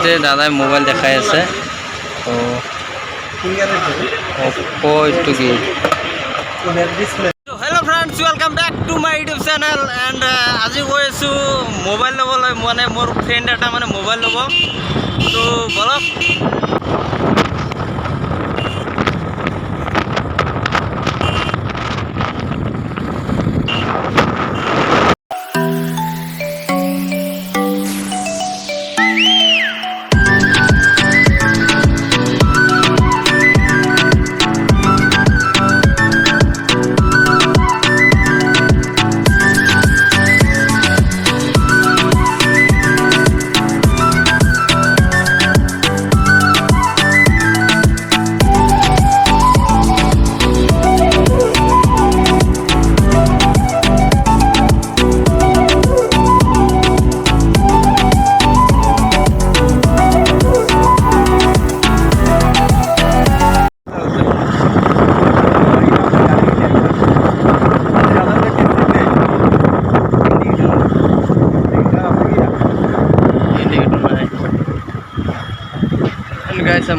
যে দাদাই মোবাইল দেখাই আছে তো Oppo A2 hello friends welcome back to my YouTube channel and आज गई आसो मोबाइल लबले माने मोर फ्रेंड एटा माने मोबाइल लब तो बोलक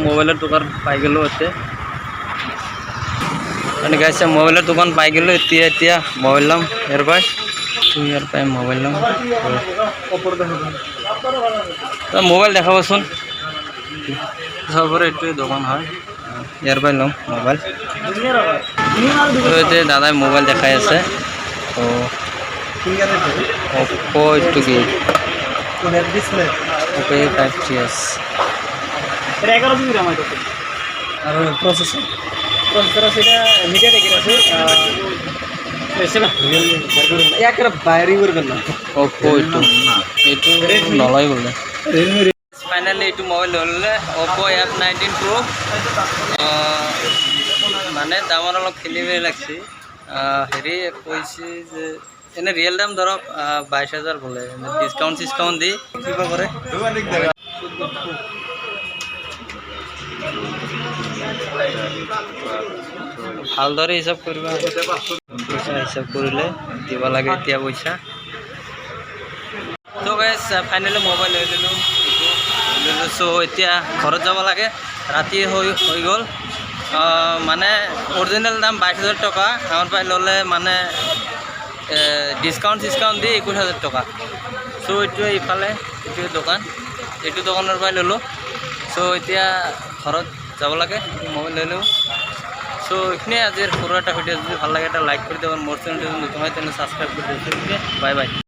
मोबाइल दुकान पाई गलो गाइस मोबाइल दुकान पाई गलो मोबाइल लम यार भाई तू यार पाई मोबाइल लम तो मोबाइल देखाबसुन सबरे एटुए दुकान है यार भाई लम मोबाइल तो दादाई मोबाइल देखाई আছে तो Oppo A2 Oppo A5s এটা 11 জিবি RAM আছে আর প্রসেসর সেটা মিডিয়াটেক এর আছে সেটা একরা বাইরে করবেন না Oppo A2 নলাই বলে ফাইনালি এটু মোবাইল হলে Oppo F19 Pro মানে দামৰ অলপ খেলিবে লাগছে হেৰি কৈছে যে এনে রিয়েল দাম ধৰক 22000 বলে ডিসকাউন্ট দি কিবা কৰে ভালদৰে হিসাব কৰিবা পইচা হিসাব কৰিলে দিব লাগে এতিয়া পইচা তো গাইস ফাইনালি মোবাইল লৈ ললো সো এতিয়া ঘৰত যাব লাগে ৰাতি হৈ গ'ল মানে অৰিজিনাল দাম 22000 টকা আমাৰ পাই ললে মানে ডিসকাউন্ট দি 21000 টকা সো এইটো ইফালে এইটো দোকান এইটো দোকানৰ পাই ললো সো এতিয়া ঘৰত যাব লাগে মোবাইল লৈ লওঁ সো এখানে আজিৰ সৰু এটা ভিডিও যদি ভাল লাগে এটা লাইক কৰি দিবা মোৰ চেনেলটো নতুন হয় তেনে সাবস্ক্রাইব কৰি দিবা বাই বাই